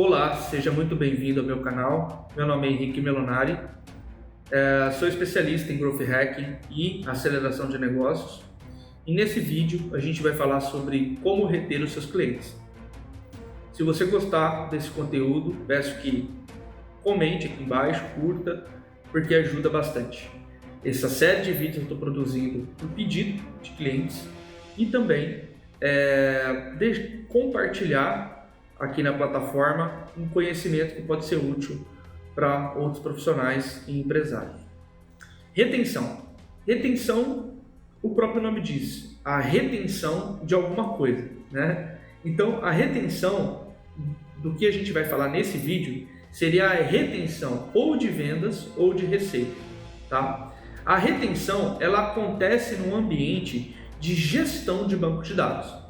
Olá, seja muito bem-vindo ao meu canal. Meu nome é Henrique Melonari, sou especialista em Growth Hacking e aceleração de negócios. E nesse vídeo a gente vai falar sobre como reter os seus clientes. Se você gostar desse conteúdo, peço que comente aqui embaixo, curta, porque ajuda bastante. Essa série de vídeos eu estou produzindo por pedido de clientes e também de compartilhar aqui na plataforma um conhecimento que pode ser útil para outros profissionais e empresários. Retenção. Retenção, o próprio nome diz, a retenção de alguma coisa, né? Então, a retenção do que a gente vai falar nesse vídeo seria a retenção ou de vendas ou de receita, tá? A retenção, ela acontece num ambiente de gestão de banco de dados.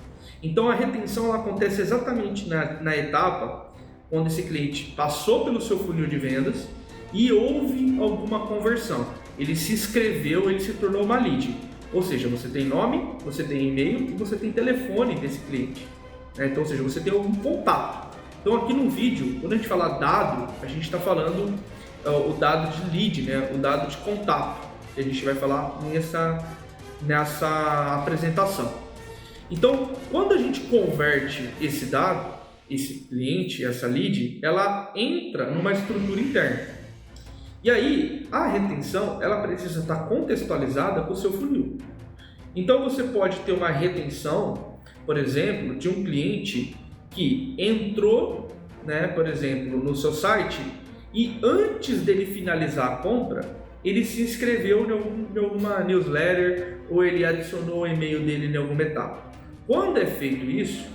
Então, a retenção ela acontece exatamente na etapa onde esse cliente passou pelo seu funil de vendas e houve alguma conversão. Ele se inscreveu, ele se tornou uma lead. Ou seja, você tem nome, você tem e-mail e você tem telefone desse cliente. Então, ou seja, você tem algum contato. Então, aqui no vídeo, quando a gente fala dado, a gente está falando o dado de lead, né? O dado de contato, que a gente vai falar nessa apresentação. Então, quando a gente converte esse dado, esse cliente, essa lead, ela entra numa estrutura interna. E aí, a retenção, ela precisa estar contextualizada com o seu funil. Então, você pode ter uma retenção, por exemplo, de um cliente que entrou, né, por exemplo, no seu site e antes dele finalizar a compra, ele se inscreveu em alguma newsletter ou ele adicionou o e-mail dele em alguma etapa. Quando é feito isso,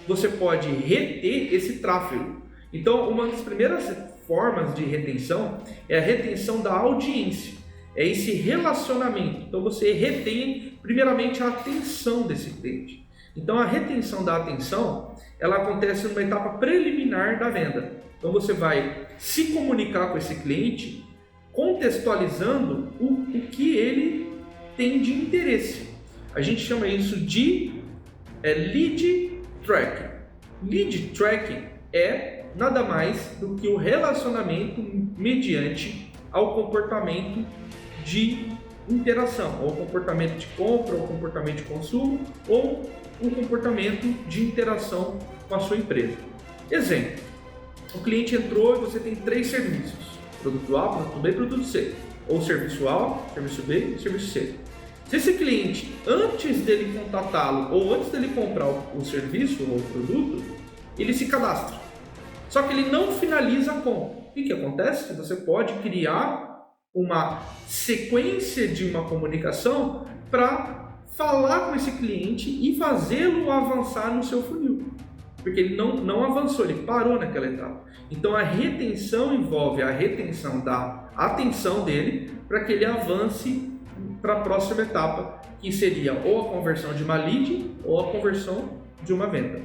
você pode reter esse tráfego. Então, uma das primeiras formas de retenção é a retenção da audiência, é esse relacionamento. Então, você retém primeiramente a atenção desse cliente. Então, a retenção da atenção, ela acontece numa etapa preliminar da venda. Então, você vai se comunicar com esse cliente, contextualizando o que ele tem de interesse. A gente chama isso de lead tracking. Lead tracking é nada mais do que o relacionamento mediante ao comportamento de interação, ou comportamento de compra, ou comportamento de consumo, ou um comportamento de interação com a sua empresa. Exemplo, o cliente entrou e você tem 3 serviços, produto A, produto B, produto C, ou serviço A, serviço B e serviço C. Se esse cliente, antes dele contatá-lo ou antes dele comprar o serviço ou o produto, ele se cadastra. Só que ele não finaliza a compra. O que acontece? Você pode criar uma sequência de uma comunicação para falar com esse cliente e fazê-lo avançar no seu funil. Porque ele não avançou, ele parou naquela etapa. Então a retenção envolve a retenção da atenção dele para que ele avance para a próxima etapa, que seria ou a conversão de uma lead ou a conversão de uma venda.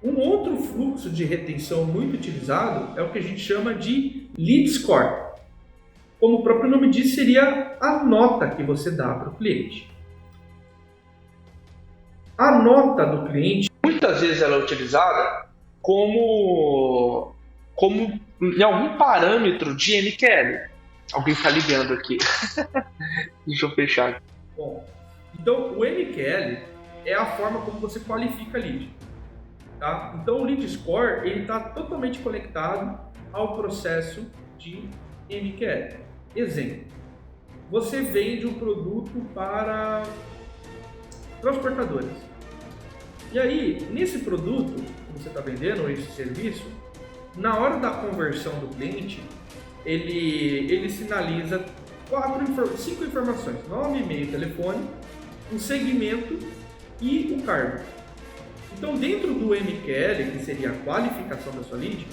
Um outro fluxo de retenção muito utilizado é o que a gente chama de lead score. Como o próprio nome diz, seria a nota que você dá para o cliente. A nota do cliente, muitas vezes ela é utilizada como em algum parâmetro de MQL. Alguém está ligando aqui. Deixa eu fechar aqui. Bom, então o MQL é a forma como você qualifica lead. Tá? Então o lead score está totalmente conectado ao processo de MQL. Exemplo, você vende um produto para transportadoras. E aí, nesse produto que você está vendendo, ou esse serviço, na hora da conversão do cliente, ele sinaliza 5 informações: nome, e-mail, telefone, o segmento e o cargo. Então, dentro do MQL, que seria a qualificação da sua lead,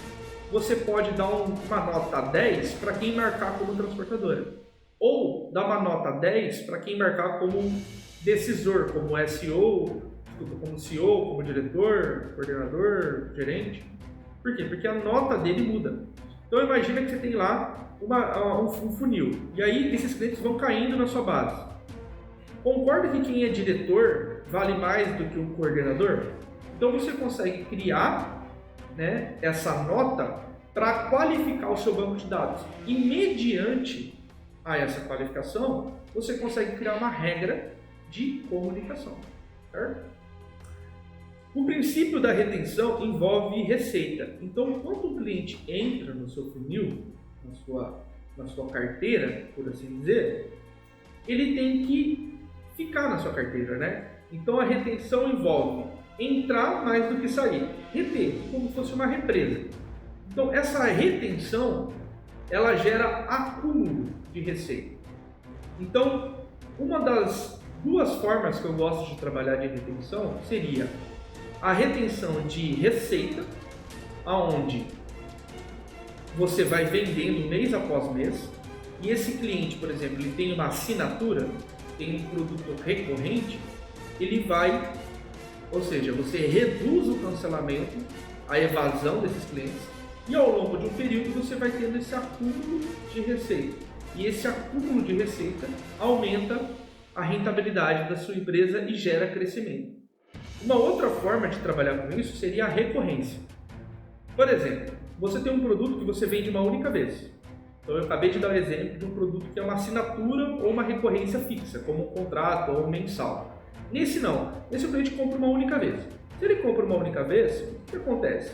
você pode dar uma nota 10 para quem marcar como transportadora, ou dar uma nota 10 para quem marcar como decisor, como SEO, como CEO, como diretor, coordenador, gerente. Por quê? Porque a nota dele muda. Então imagina que você tem lá um funil, e aí esses clientes vão caindo na sua base. Concorda que quem é diretor vale mais do que o coordenador? Então você consegue criar né, essa nota para qualificar o seu banco de dados. E mediante a essa qualificação, você consegue criar uma regra de comunicação, certo? O princípio da retenção envolve receita. Então, quando o cliente entra no seu funil, na sua carteira, por assim dizer, ele tem que ficar na sua carteira, né? Então, a retenção envolve entrar mais do que sair. Reter, como se fosse uma represa. Então, essa retenção, ela gera acúmulo de receita. Então, uma das duas formas que eu gosto de trabalhar de retenção seria a retenção de receita, aonde você vai vendendo mês após mês, e esse cliente, por exemplo, ele tem uma assinatura, tem um produto recorrente, ele vai, ou seja, você reduz o cancelamento, a evasão desses clientes, e ao longo de um período você vai tendo esse acúmulo de receita. E esse acúmulo de receita aumenta a rentabilidade da sua empresa e gera crescimento. Uma outra forma de trabalhar com isso seria a recorrência. Por exemplo, você tem um produto que você vende uma única vez. Então eu acabei de dar o exemplo de um produto que é uma assinatura ou uma recorrência fixa, como um contrato ou um mensal. Nesse não, esse o cliente compra uma única vez. Se ele compra uma única vez, o que acontece?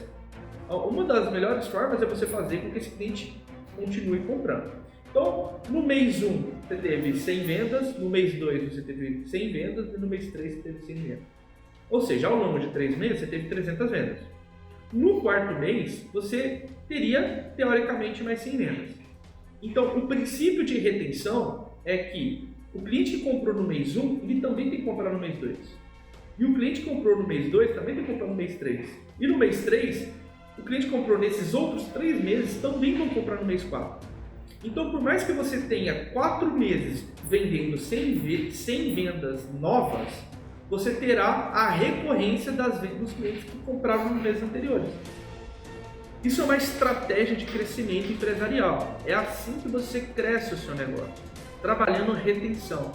Uma das melhores formas é você fazer com que esse cliente continue comprando. Então, no mês 1 você teve 100 vendas, no mês 2 você teve 100 vendas e no mês 3 você teve 100 vendas. Ou seja, ao longo de 3 meses você teve 300 vendas. No quarto mês você teria, teoricamente, mais 100 vendas. Então, o princípio de retenção é que o cliente que comprou no mês 1, ele também tem que comprar no mês 2. E o cliente que comprou no mês 2 também tem que comprar no mês 3. E no mês 3, o cliente que comprou nesses outros 3 meses também vão comprar no mês 4. Então, por mais que você tenha 4 meses vendendo 100 vendas novas, você terá a recorrência das vendas dos clientes que compraram nos meses anteriores. Isso é uma estratégia de crescimento empresarial. É assim que você cresce o seu negócio, trabalhando retenção.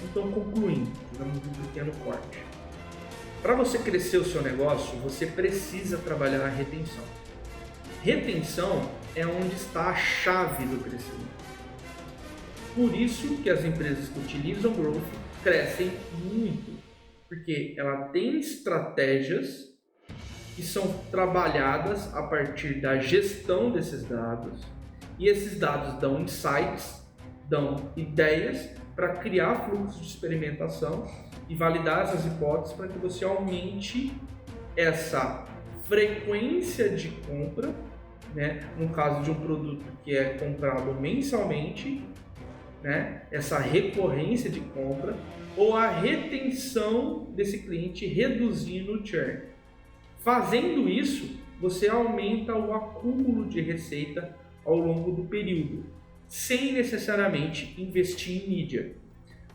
Então, concluindo, fizemos um pequeno corte. Para você crescer o seu negócio, você precisa trabalhar a retenção. Retenção é onde está a chave do crescimento. Por isso que as empresas que utilizam Growth crescem muito, porque ela tem estratégias que são trabalhadas a partir da gestão desses dados, e esses dados dão insights, dão ideias para criar fluxos de experimentação e validar essas hipóteses para que você aumente essa frequência de compra, né? No caso de um produto que é comprado mensalmente, né? Essa recorrência de compra, ou a retenção desse cliente reduzindo o churn. Fazendo isso, você aumenta o acúmulo de receita ao longo do período, sem necessariamente investir em mídia.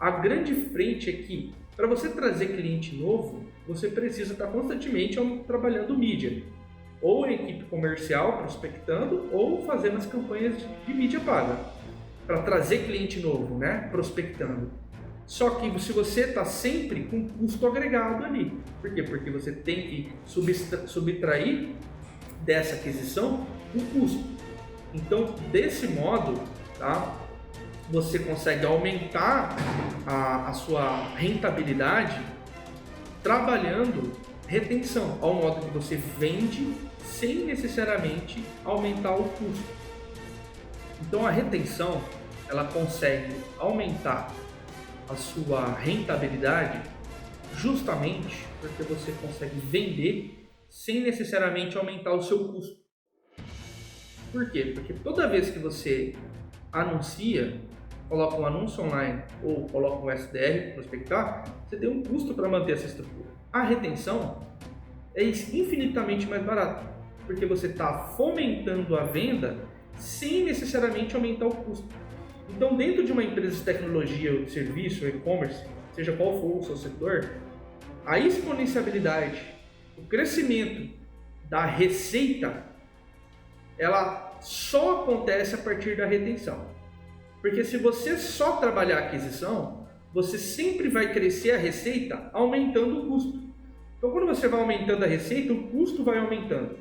A grande frente é que, para você trazer cliente novo, você precisa estar constantemente trabalhando mídia, ou em equipe comercial prospectando, ou fazendo as campanhas de mídia paga, para trazer cliente novo, né? Prospectando. Só que se você está sempre com custo agregado ali. Por quê? Porque você tem que subtrair dessa aquisição um custo. Então, desse modo, tá? Você consegue aumentar a sua rentabilidade trabalhando retenção, ao modo que você vende sem necessariamente aumentar o custo. Então a retenção, ela consegue aumentar a sua rentabilidade justamente porque você consegue vender sem necessariamente aumentar o seu custo. Por quê? Porque toda vez que você anuncia, coloca um anúncio online ou coloca um SDR para prospectar, você tem um custo para manter essa estrutura. A retenção é infinitamente mais barata, porque você está fomentando a venda sem necessariamente aumentar o custo. Então, dentro de uma empresa de tecnologia ou de serviço ou e-commerce, seja qual for o seu setor, a exponenciabilidade, o crescimento da receita, ela só acontece a partir da retenção. Porque se você só trabalhar a aquisição, você sempre vai crescer a receita aumentando o custo. Então, quando você vai aumentando a receita, o custo vai aumentando.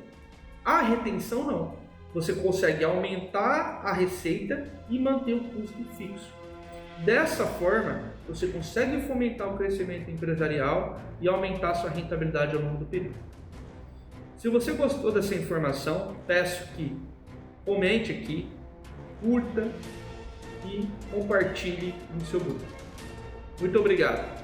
A retenção não. Você consegue aumentar a receita e manter o custo fixo. Dessa forma, você consegue fomentar o crescimento empresarial e aumentar a sua rentabilidade ao longo do período. Se você gostou dessa informação, peço que comente aqui, curta e compartilhe no seu grupo. Muito obrigado!